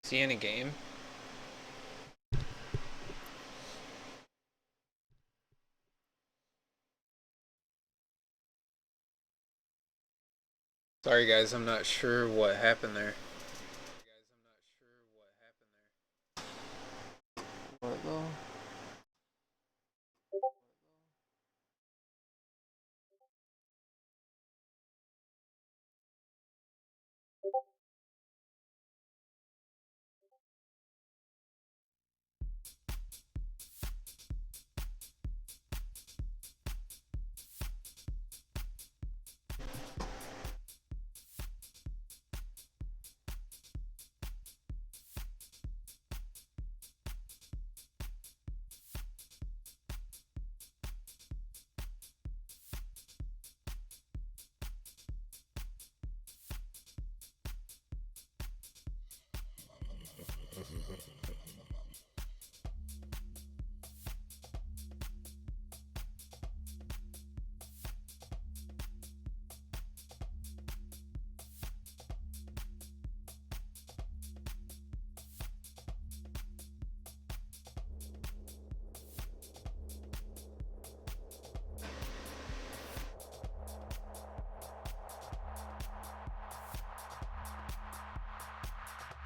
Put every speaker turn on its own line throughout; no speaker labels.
Is he in a game? Sorry guys, I'm not sure what happened there. What though?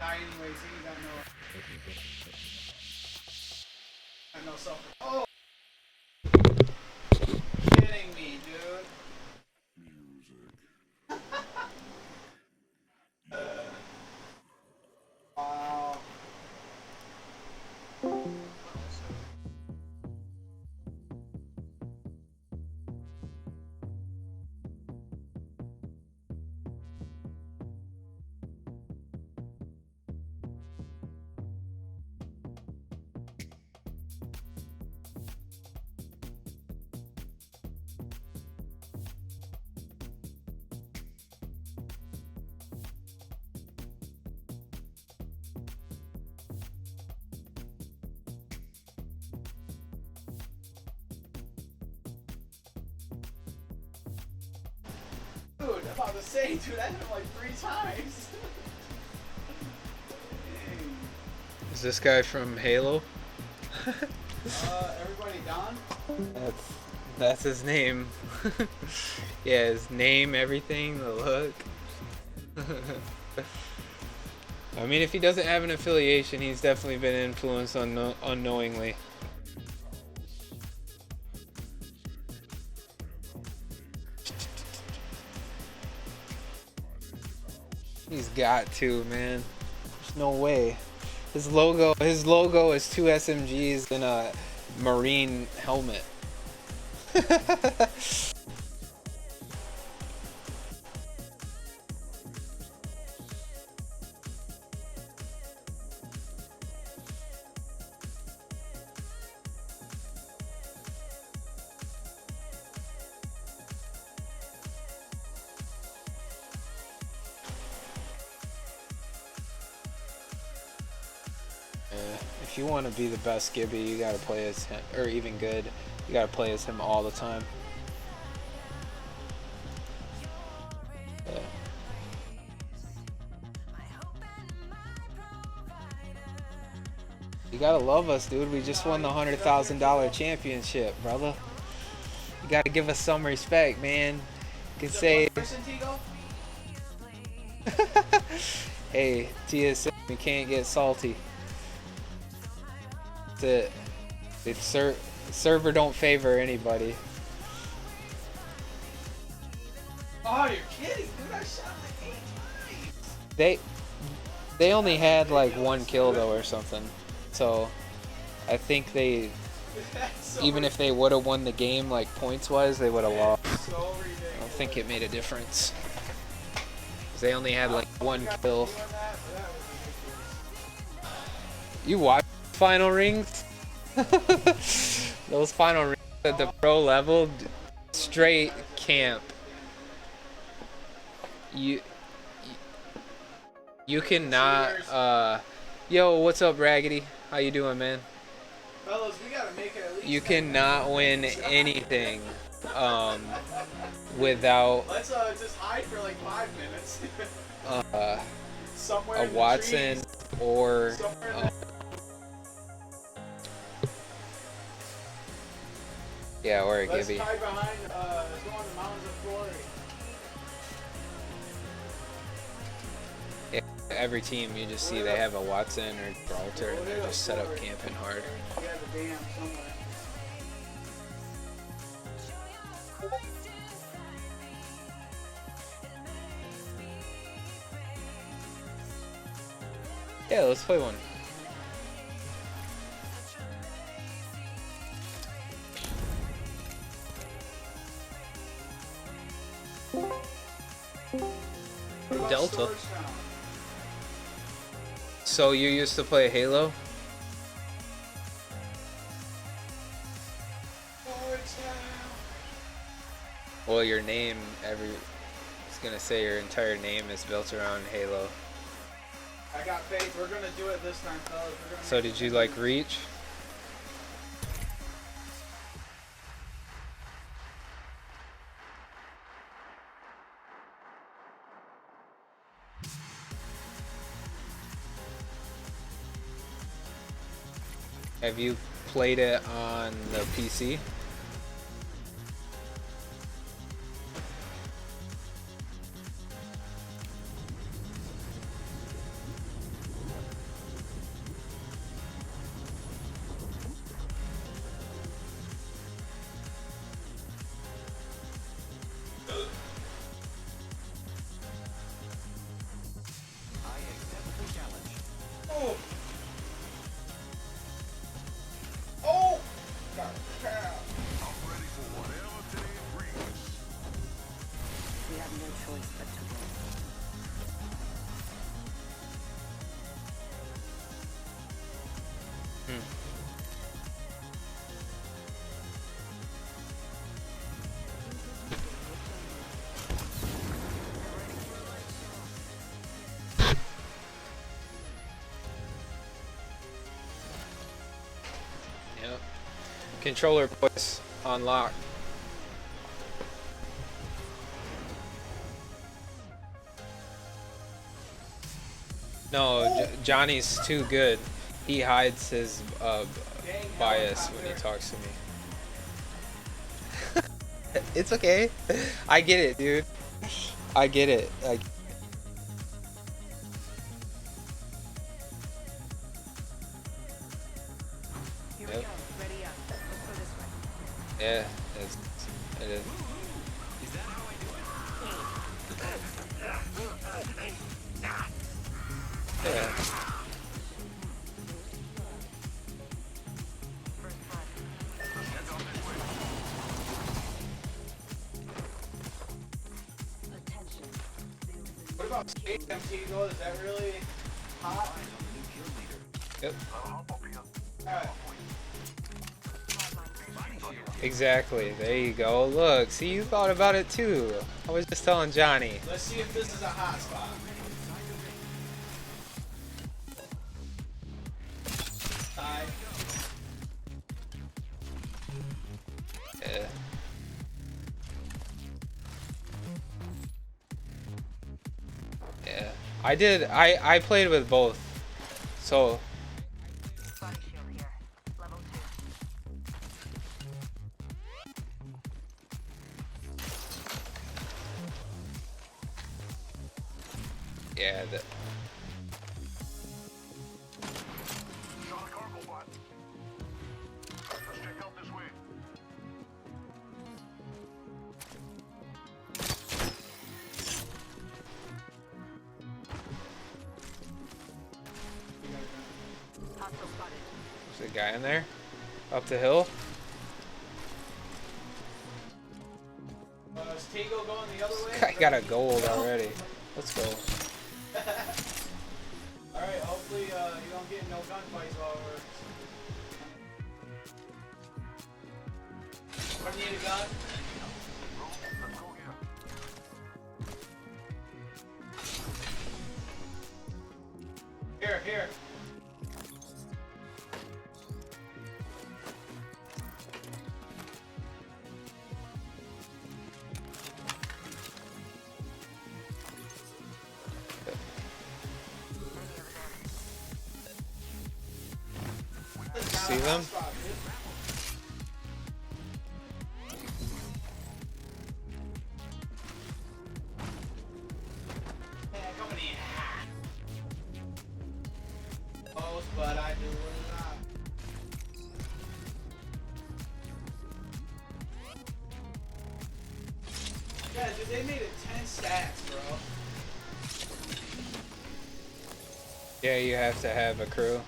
Anyways, he got no self. Oh, kidding me, dude. Wow. Dude, I'm about to say, dude, I hit him like 3 times.
Is this guy from Halo?
Everybody done?
That's his name. Yeah, his name, everything, the look. I mean, if he doesn't have an affiliation, he's definitely been influenced unknowingly. He's got to, man. There's no way. His logo is two SMGs and a marine helmet. If you want to be the best Gibby, you gotta play as him, or even good, you gotta play as him all the time. Yeah. You gotta love us, dude. We just won the $100,000 championship, brother. You gotta give us some respect, man. You can say, hey, TSM, we can't get salty. That's it. Server don't favor anybody.
Oh, you're kidding, dude. I shot like 8 times.
They only had like one kill though or something. So I think they, even if they would have won the game like points wise, they would have lost. I don't think it made a difference. 'Cause they only had like one kill. You watch final rings? Those final rings at the pro level, straight camp. You cannot, yo, what's up, Raggedy? How you doing, man?
Fellas, we gotta make it at least.
You cannot win anything without
Let's just hide for like 5 minutes.
uh,
Somewhere
a
in the
Watson
trees.
or yeah, or a
Let's
Gibby.
hide behind, let's go on the Mountains of Glory.
Yeah, every team you just see they have a Watson or Gibraltar, and they're just set up camping hard.
We have a dam somewhere.
Yeah, let's play one.
What about
Delta.
Storagetown?
So you used to play Halo?
Storagetown.
Well, your name, I was gonna say your entire name is built around Halo.
I got faith. We're gonna do it this time, fellas. We're gonna
So
make
did
it
you
happen.
like Reach? Have you played it on the PC?
Oh! Oh! Got cow.
We have no choice but to win.
Yep. Controller voice on lock. No, Johnny's too good. He hides his bias when he talks to me. It's okay. I get it, dude. I get it.
Here
Yep.
we go. Ready up. Let's go this way.
Yeah, it is. Yeah.
First blood. Attention.
What about Skate Antigo? Is that really hot?
Yep.
Alright.
Exactly. There you go. Look, see, you thought about it too. I was just telling Johnny.
Let's see if this is a hot spot. Tie.
Yeah. Yeah. I played with both. So,
Body shield here. Level 2.
yeah,
Hostile spotted.
there's a guy in there. Up the hill.
Is Tego going the other way?
Guy got a gold already. Let's go.
Alright, hopefully you don't get in no gunfights while we're... I need a gun. Here, here.
see them?
But I do a lot. Yeah, dude, they made it 10 stacks, bro.
Yeah, you have to have a crew.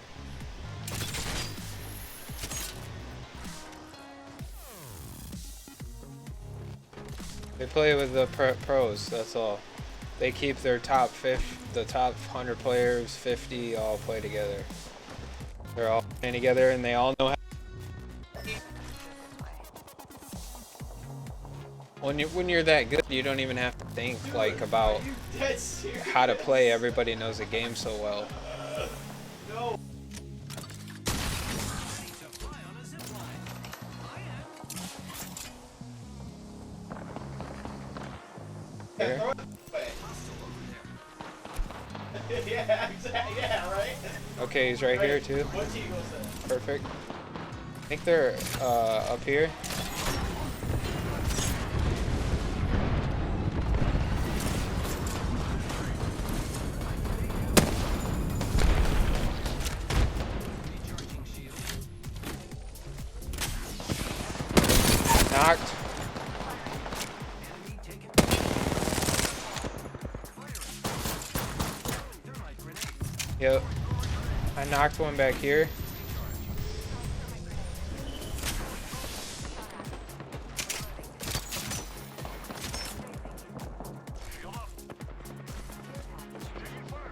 They play with the pros, that's all. They keep their top 50, the top 100 players, 50 all play together. They're all playing together and they all know how. When you're that good, you don't even have to think like about how to play. Everybody knows the game so well.
No.
Here.
Yeah, exactly. Yeah, right.
Okay, he's right here too.
What's Eagle say?
Perfect. I think they're up here. Knocked. Yep. I knocked one back here.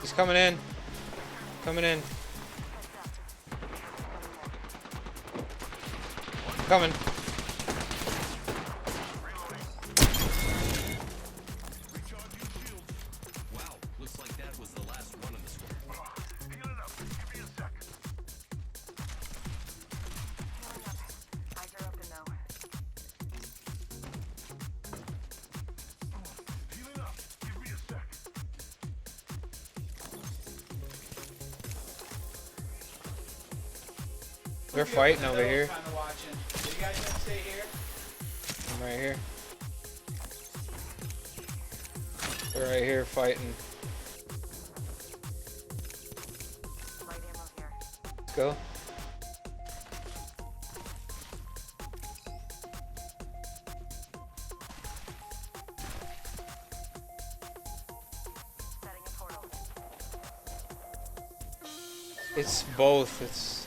He's coming in. Coming in. Coming.
Wow, looks like that was the last one in the square.
Eyes are open though.
They're fighting over here.
Kind of watching. So you guys gonna stay here?
I'm right here. They're right here fighting.
Light ammo here.
Let's go.
Setting a portal.
It's both. It's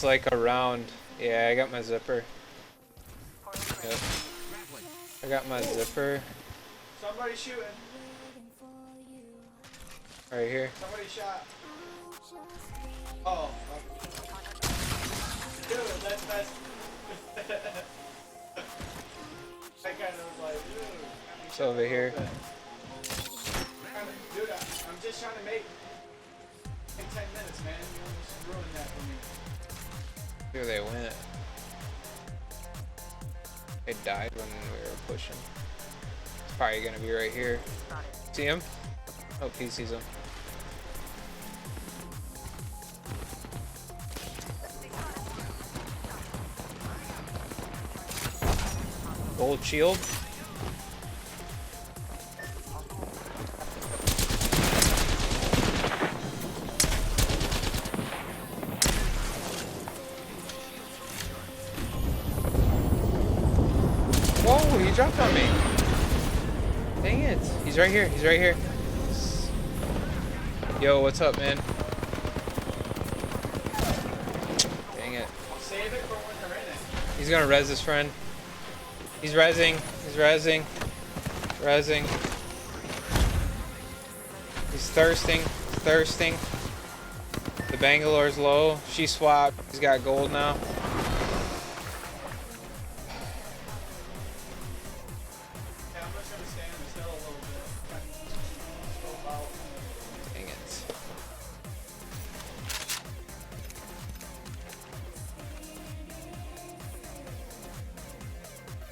like a round. Yeah, I got my zipper.
Portal clear.
Yep. I got my zipper
Somebody shooting.
right here.
Somebody shot. Oh. Fuck. Dude, that's. I kind of was like, dude.
It's over here.
Dude, I'm just trying to make 10 minutes, man. You almost ruined that for me.
Here they went. They died when we were pushing. It's probably gonna be right here.
Spotted.
See him? Oh, he sees him. Gold shield. Whoa, he dropped on me. Dang it. He's right here. He's right here. Yo, what's up, man? Dang it.
Save it for when they're in it.
He's gonna res his friend. He's rezzing. He's rezzing. Rezzing. He's thirsting. He's thirsting. The Bangalore's low. She swapped. He's got gold now.
Yeah, I'm just gonna stand still a little bit. Scope out.
Dang it.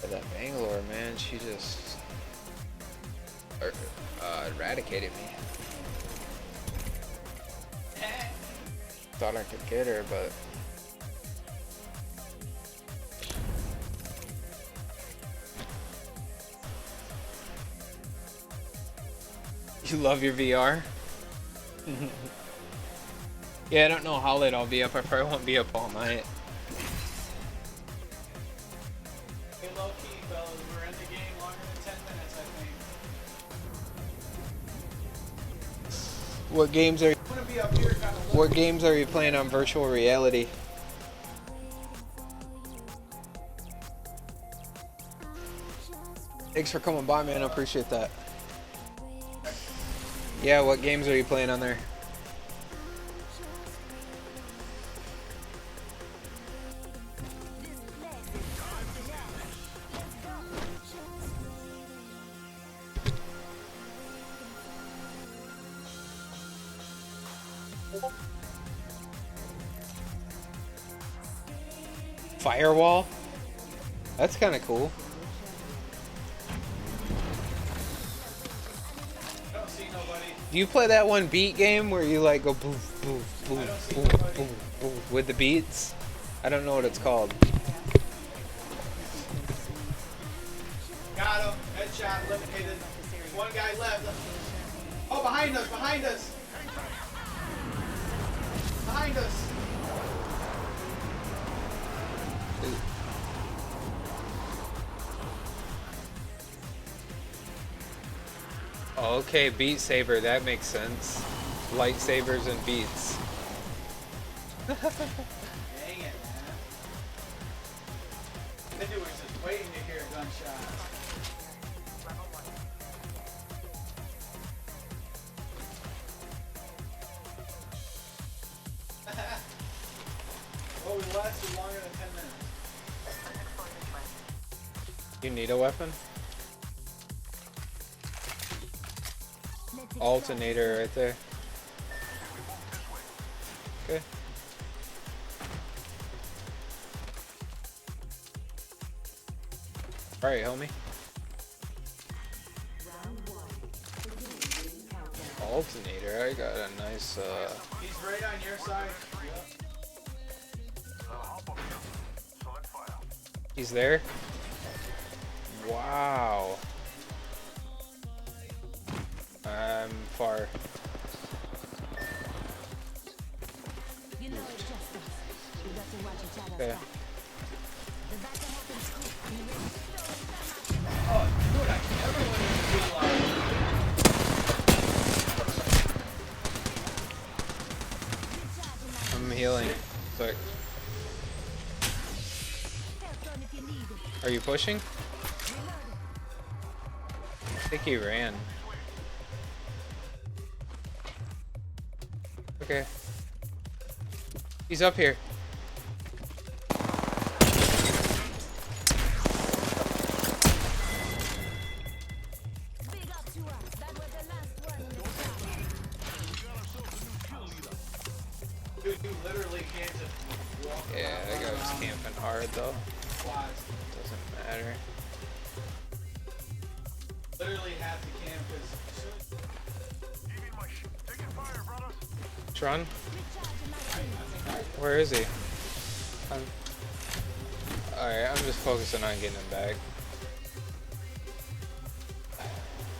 But that Bangalore, man, she just eradicated me. Thought I could get her, but You love your VR? Yeah, I don't know how late I'll be up. I probably won't be up all night.
Hey, low key, fellas. We're in the game longer than 10 minutes, I think.
What games are
I'm gonna be up here kind of
What games are you playing on virtual reality? Thanks for coming by, man. I appreciate that. Yeah, what games are you playing on there? Firewall? That's kind of cool.
I don't see nobody.
Do you play that one beat game where you like go boof, boof, boof, boof, boof, boof with the beats? I don't know what it's called.
Got him. Headshot eliminated. One guy left. Oh, behind us, behind us. Behind us.
Okay, Beat Saber, that makes sense. Lightsabers and beats.
Dang it, man. The dude was just waiting to hear a gunshot. Well, we lasted longer than 10 minutes.
You need a weapon? Alternator right there. Okay. Alright, homie. Alternator, I got a nice
He's right on your side.
he's there? Wow. I'm far. Okay.
Oh, dude, everyone is
I'm healing. Sorry. Are you pushing? I think he ran. Okay. He's up here.
Dude, you literally can't just walk
Yeah, that guy was camping hard though.
quads.
Doesn't matter.
Literally have to camp because
Tron? Where is he? Alright, I'm just focusing on getting him back.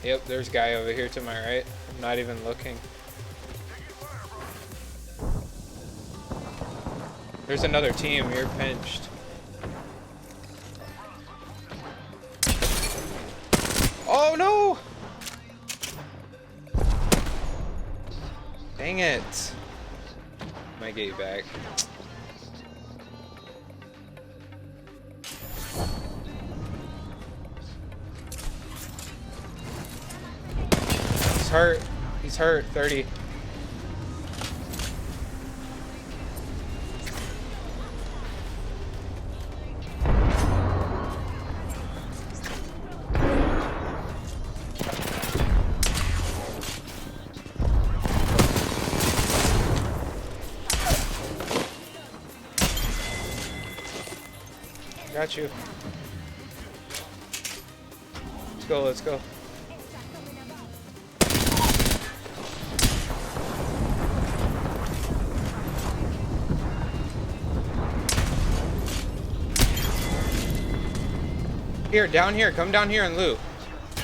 Yep, there's a guy over here to my right. I'm not even looking. There's another team. You're pinched. Oh no! Dang it. Might get you back. He's hurt. He's hurt. 30. Got you. Let's go, let's go. Here, down here. Come down here and loot.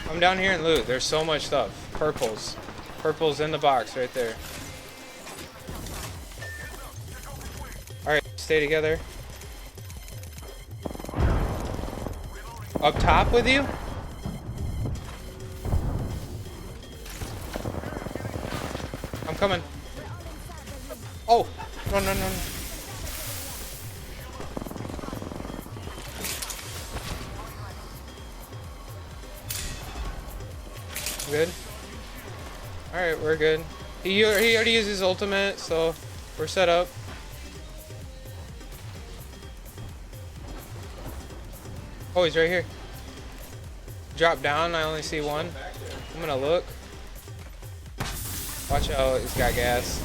Come down here and loot. There's so much stuff. Purples. Purple's in the box right there. Alright, stay together. Up top with you? I'm coming. Oh! Run, run, run. Good. Alright, we're good. He already used his ultimate, so we're set up. Oh, he's right here. Drop down, I only see one. I'm gonna look. Watch out, he's got gas.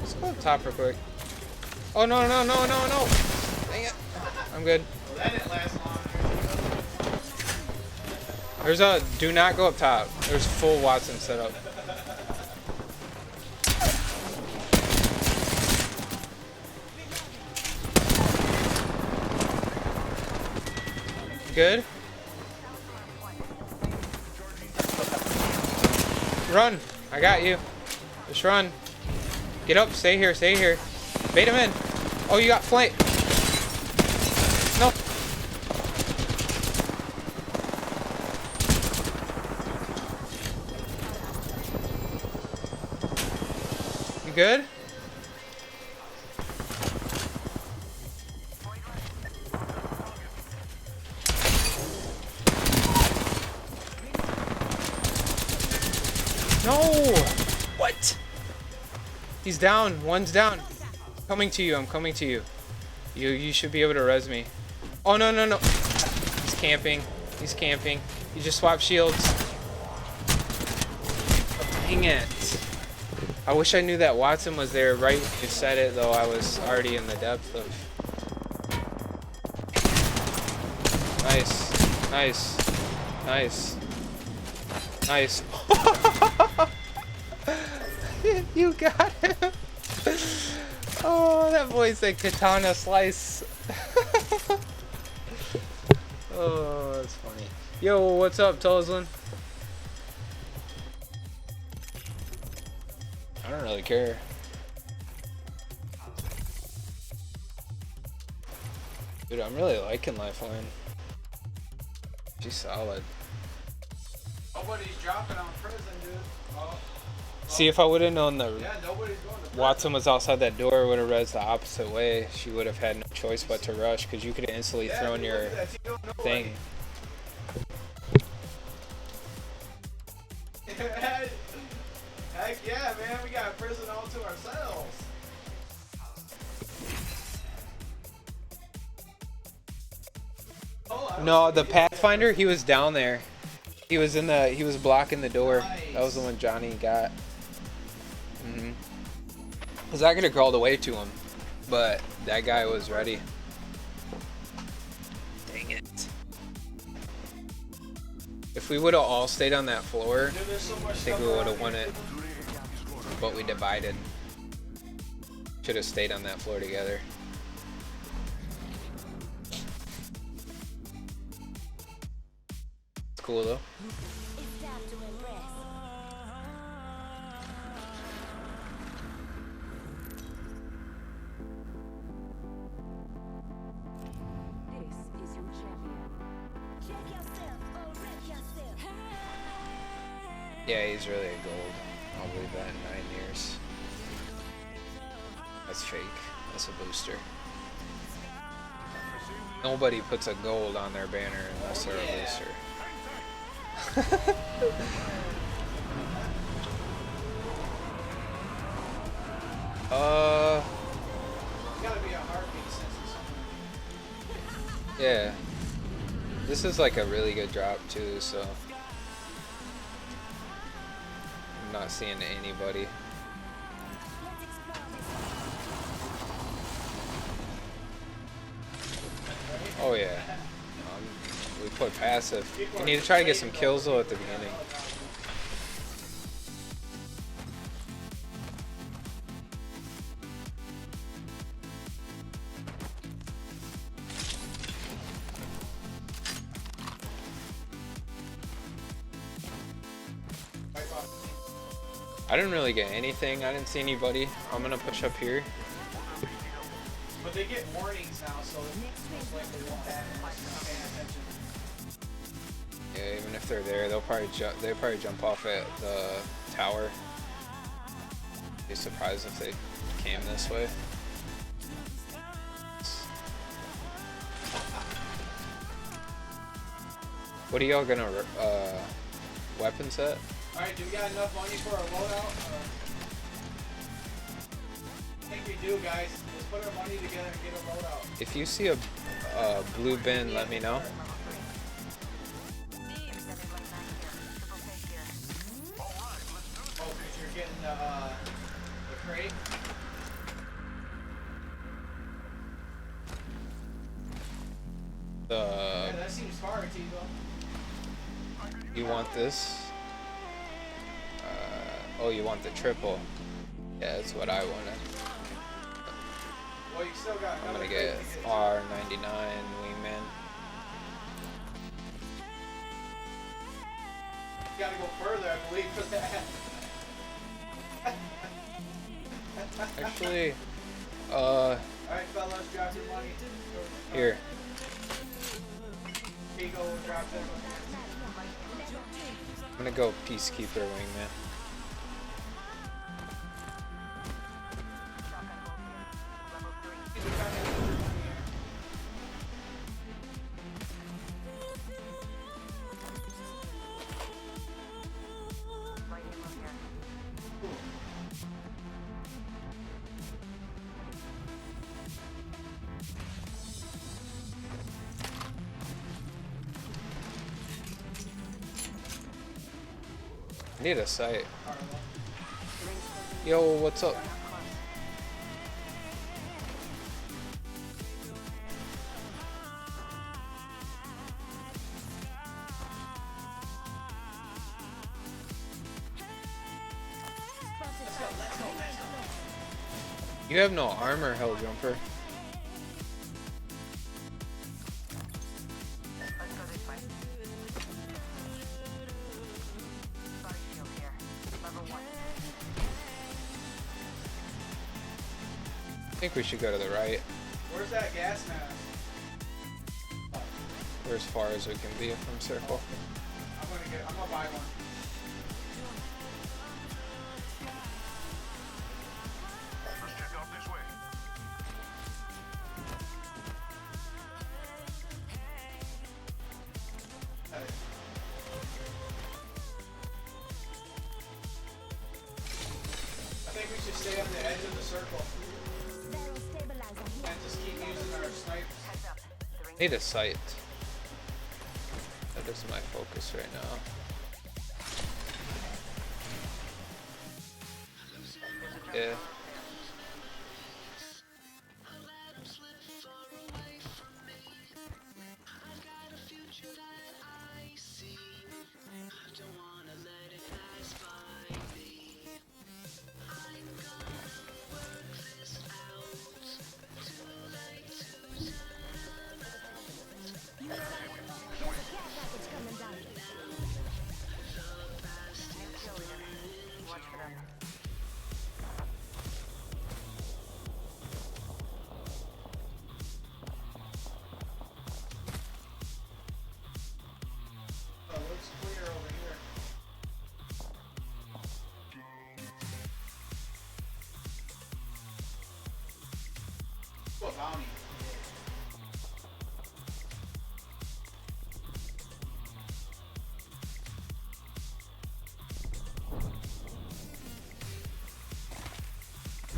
Let's go up top real quick. Oh, no, no, no, no, no! Dang it. I'm good.
That didn't last long.
There's a do not go up top. There's full Watson set up. Good. Run. I got you. Just run. Get up. Stay here. Stay here. Bait him in. Oh, you got flank. No. You good? No! What? He's down. One's down. Coming to you. I'm coming to you. You should be able to res me. Oh, no, no, no. He's camping. He's camping. He just swapped shields. Dang it. I wish I knew that Watson was there right when you said it, though. I was already in the depth of... Nice. Nice. Nice. Nice. You got him. Oh, that boy's a katana slice. Oh, that's funny. Yo, what's up, Toslin? I don't really care. Dude, I'm really liking Lifeline. She's solid.
Nobody's dropping on prison, dude. Oh.
See, if I would have known the
Yeah, nobody's going to prison.
Watson was outside that door, would have res the opposite way. She would have had no choice but to rush, because you could have instantly thrown your thing.
Heck yeah, man. We got prison all to ourselves. Oh,
No, the Pathfinder, he was down there. He was blocking the door. That was the one Johnny got. Cause I could have crawled away to him, but that guy was ready. Dang it. If we would have all stayed on that floor,
dude, there's so much
I think we would have won it. But we divided. Should have stayed on that floor together. It's cool though. Yeah, he's really a gold. I'll believe that in 9 years. That's fake. That's a booster. Nobody puts a gold on their banner unless they're a booster.
Gotta be a heartbeat sensor somewhere.
Yeah. This is like a really good drop too, so I'm not seeing anybody. Oh yeah. We put passive. We need to try to get some kills though at the beginning. I didn't really get anything. I didn't see anybody. I'm gonna push up here.
But they get warnings now, so most likely won't happen unless you're not paying attention.
Yeah, even if they're there, they'll probably jump off at the tower. Be surprised if they came this way. What are y'all gonna weapon set?
Alright, do we got enough money for our loadout? I think we do, guys. Let's put our money together and get a loadout.
If you see a blue bin, let me know.
Extended light mag here. Triple take here.
Oh, because you're getting the crate? Yeah, that seems far, Tivo.
You want this? Oh, you want the triple? Yeah, that's what I wanted.
Well, you still got
I'm
another
gonna get
crate to
R99 Wingman.
You gotta go further, I believe, for that.
Actually,
Alright, fellas, drop your money.
here.
Tigo will drop it.
I'm gonna go Peacekeeper Wingman.
Light ammo here.
I need a sight. Yo, what's up? You have no armor, Helljumper.
Let's go this way. Body shield here. Level 1.
I think we should go to the right.
Where's that gas mask?
We're as far as we can be from circle.
I'm gonna buy one.
Let's check out this way.
I think we should stay on the edge of the circle and just keep using our snipers.
Heads up. The ring
Need a sight. That is my focus right now. Yeah.
new kill leader. Watch for them.
Oh, looks clear over here. What bounty?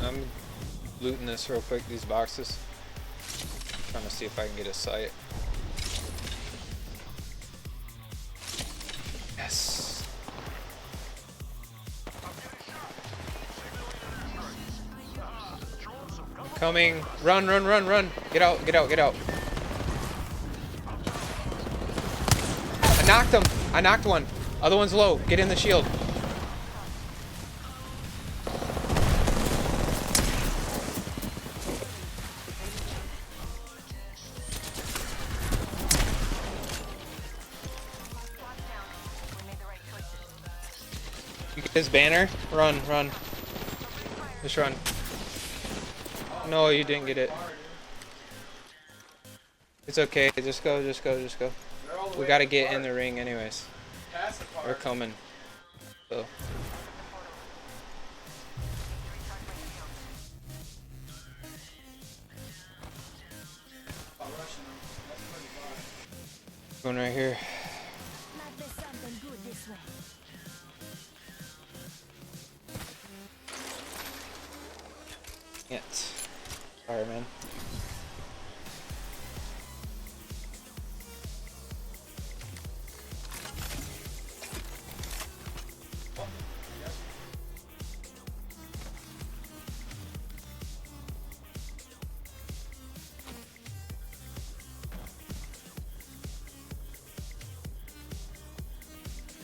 I'm looting this real quick, these boxes. Trying to see if I can get a sight. Yes. Coming. Run, run, run, run. Get out, get out, get out. I knocked him. I knocked one. Other one's low. Get in the shield.
Squad's down. We made the right choices.
You get his banner? Run, run. Just run. No, you didn't get it. It's okay. Just go, just go, just go. We gotta get in the ring anyways. We're coming. So. Going right here.
Might be something good this way.
Can't. Sorry, man.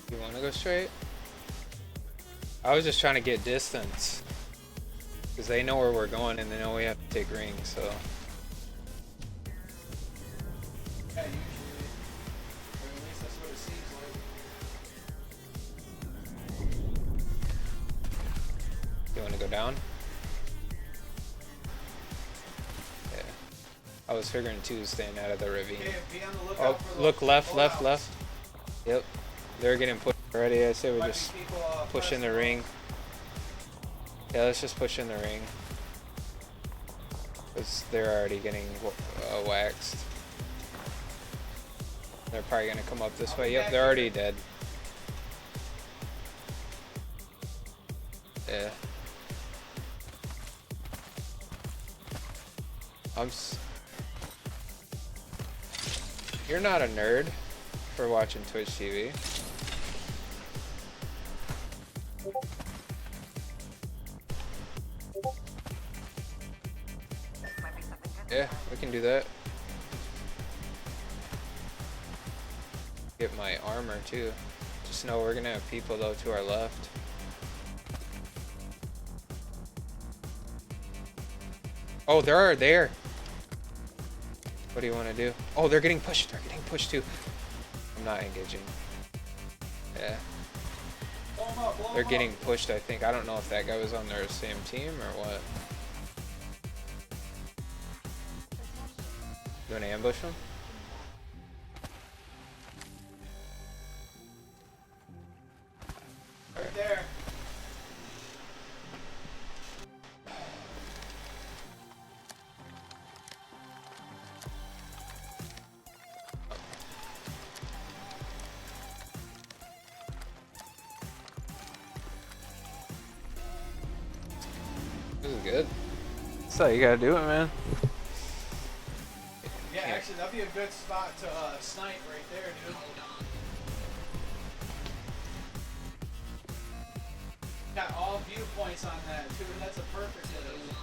You want to go straight? I was just trying to get distance. Because they know where we're going and they know we have to take rings, so.
Yeah, usually. Or at least that's what it seems like.
You want to go down? Yeah. I was figuring too, staying out of the ravine.
Okay, be on the
Oh,
lookout for
look
those
left, left,
blowouts.
left. Yep. They're getting pushed already. I say we
Might be
just
people,
push in the
pressing
ring. Yeah, let's just push in the ring. Because they're already getting waxed. They're probably going to come up this way. Yep, they're already dead. Yeah. You're not a nerd for watching Twitch TV.
Might be something good.
Yeah, we can do that. Get my armor too. Just know we're gonna have people though to our left. Oh, they're there. What do you want to do? Oh, they're getting pushed. They're getting pushed too. I'm not engaging. Yeah.
Blow 'em up, blow 'em
They're
up.
getting pushed, I think. I don't know if that guy was on their same team or what. You want to ambush him?
Right there.
This is good. That's how you gotta do it, man.
Yeah, actually, that'd be a good spot to snipe right there, dude. Got all viewpoints on that, too. That's a perfect location.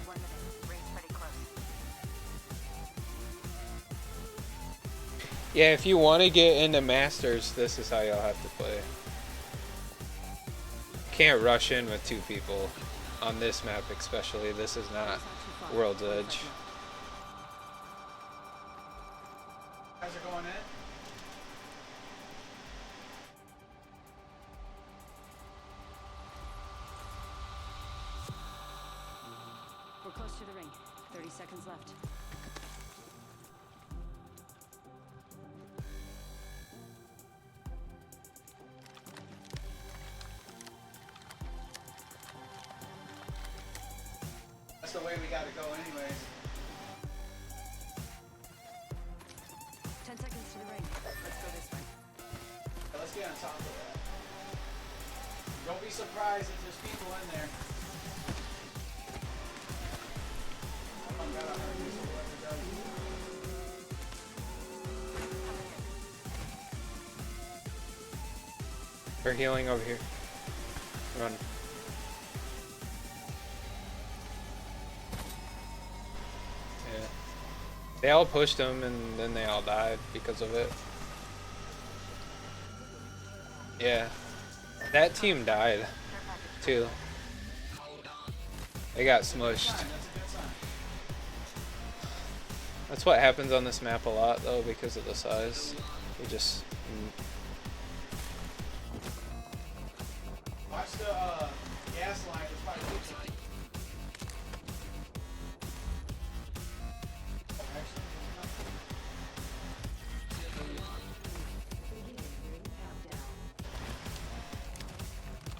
One minute. Ring's pretty close.
Yeah, if you want to get into Masters, this is how you'll have to play. Can't rush in with two people on this map, especially. This is not World's Edge.
Guys are going in.
We're close to the ring. 30 seconds left.
That's the way we gotta go anyways.
10 seconds to the ring. Let's go this way.
Yeah, let's get on top of that. Don't be surprised if there's people in there. Oh, God, I heard this away.
We're healing over here. Run. Yeah. They all pushed him and then they all died because of it. Yeah. That team died too. They got smushed.
That's a good sign.
That's what happens on this map a lot though because of the size. We just
Watch the gas line. There's probably people.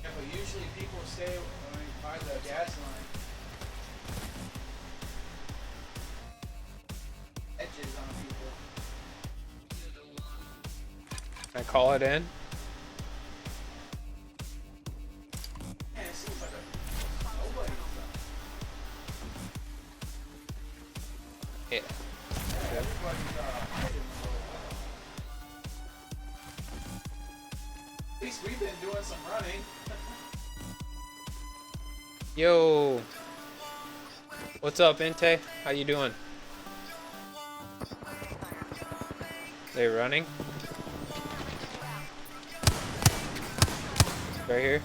Yeah, but usually people stay by the gas line. Edges on people.
can I call it in?
Man, it seems like nobody.
Yeah.
Everybody's hiding. At least we've been doing some running.
Yo. What's up, Inte? How you doing? They running? Right here.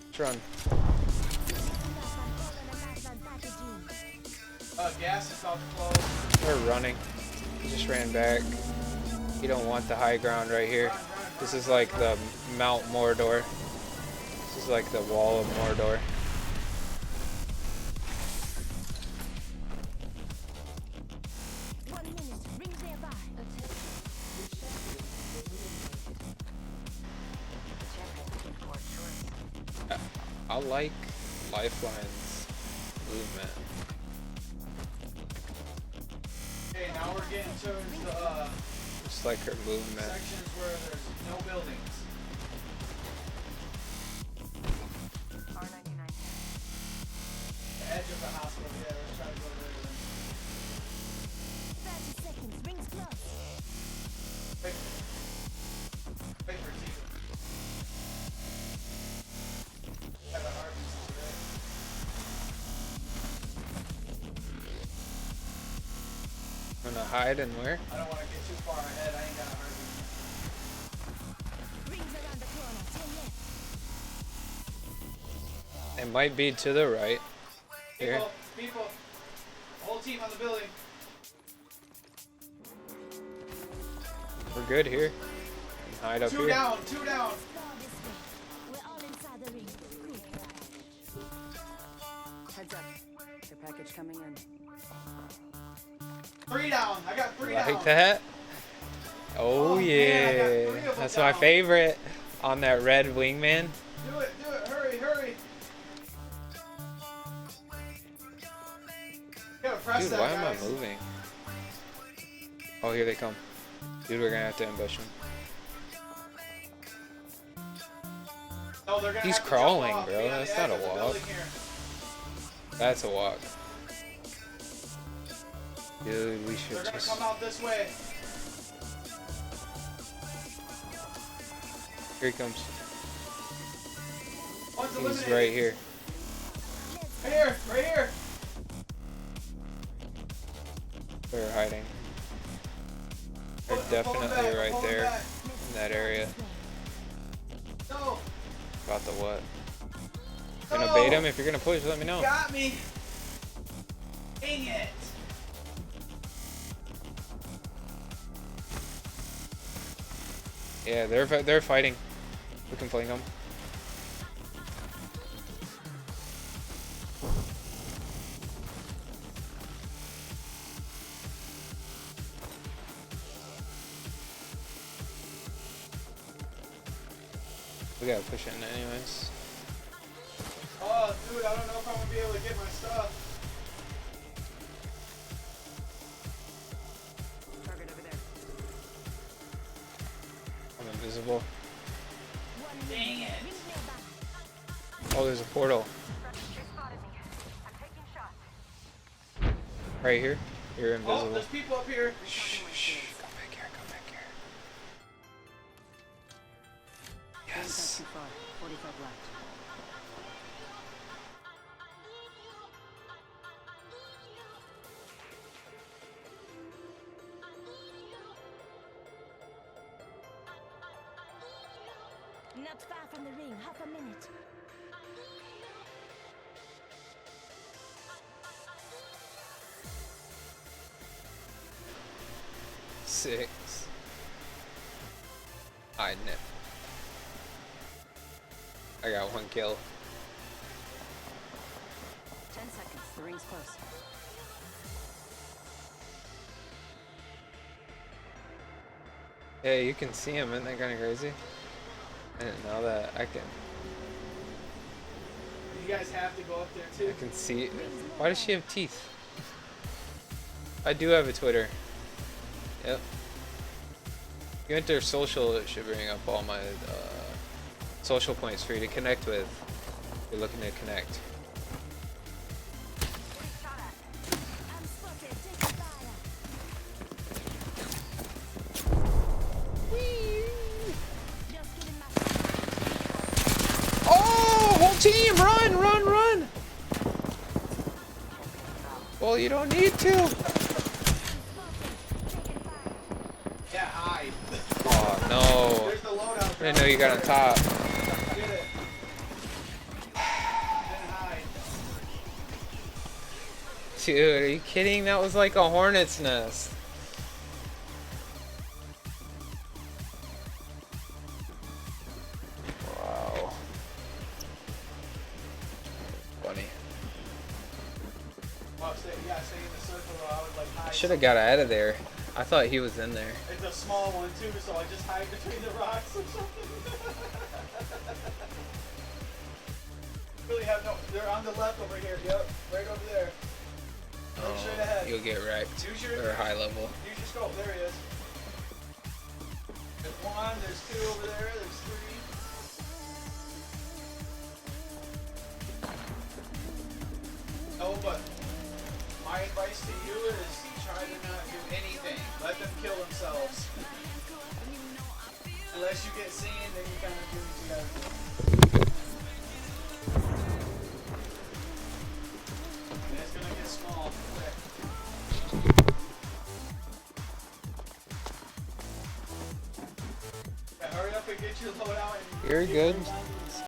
Let's run.
Gas is about to close.
They're running. He just ran back. You don't want the high ground right here. This is like the Mount Mordor. This is like the wall of Mordor. I like Lifeline's movement.
Okay, now we're getting towards the
Just like her movement.
sections where there's no buildings.
R99.
The edge of the hospital. Yeah, let's try to go there.
30 seconds. Rings close.
Wait. Wait for T. Have a heartbeat today.
Gonna hide and where?
I don't want to get too far ahead. I ain't got a heartbeat.
Rings around the corner. 10 left.
It might be to the right. Here.
People. Whole team on the building.
We're good here. Hide up
Two
here.
down. Two down.
Go this way. We're all inside the ring. Quick.
Heads up. Your package coming in.
Three down. I got three down.
Like that? Oh,
Oh, man, I got
yeah.
three of them
That's my
down.
favorite on that red wingman.
Do it. Do it. Hurry. Hurry. You gotta press
Dude,
that,
why am
guys.
I moving? Oh, here they come. Dude, we're gonna have to ambush him.
No, they're gonna
He's
have to
crawling,
jump off.
bro.
Be on the
That's
edge
not a
of the
walk.
building here.
That's a walk. Dude, we
They're
should
gonna
just...
come out this way.
Here he comes.
One's
He's
eliminated.
right here.
Right here. Right here.
They're hiding. They're
Pull him
definitely
back,
right
pull him
there
back.
in that area.
No.
About the what?
No.
Gonna bait him? If you're gonna push, let me know.
Got me. Dang it.
Yeah, they're fighting. We can fling them. We gotta push in anyways.
Oh, dude, I don't know if I'm gonna be able to get my stuff.
Target over there.
I'm invisible.
Dang it.
Rings nearby.
Oh, there's a portal.
They spotted me. I'm taking shots.
Right here. You're
Oh,
invisible.
there's people up here.
Shh, shh. Come back here, come back here.
right. Not far from the ring, half a minute.
Six. I know. I got 1 kill.
10 seconds, the ring's close.
Yeah, you can see him. Isn't that kind of crazy? I didn't know that. I
You guys have to go up there too.
can see. Why does she have teeth? I do have a Twitter. Yep. You enter social, it should bring up all my social points for you to connect with. If you're looking to connect.
I'm spotted, take fire. Just getting my
Oh, whole team, run, run, run! Well, you don't need to.
Yeah, hide.
Oh no!
There's the loadout.
I didn't know you got on top.
Get it. Then hide.
Dude, are you kidding? That was like a hornet's nest. Wow. Funny.
Oh, stay in the circle. I would like hide.
I should have got out of there. I thought he was in there.
It's a small one too, so I just hide between the rocks or something. Really have no. They're on the left over here. Yep, right over there. Look straight ahead.
You'll get wrecked.
Use your-
Or high level.
Use your scope. There he is. There's 1. There's 2 over there. There's 3. No, but my advice to you is try to not do anything. Let them kill themselves. Unless you get seen, then you kind of do what you gotta do. And it's gonna get small quick. Yeah, hurry up and get your loadout. And
You're
get
good.
those on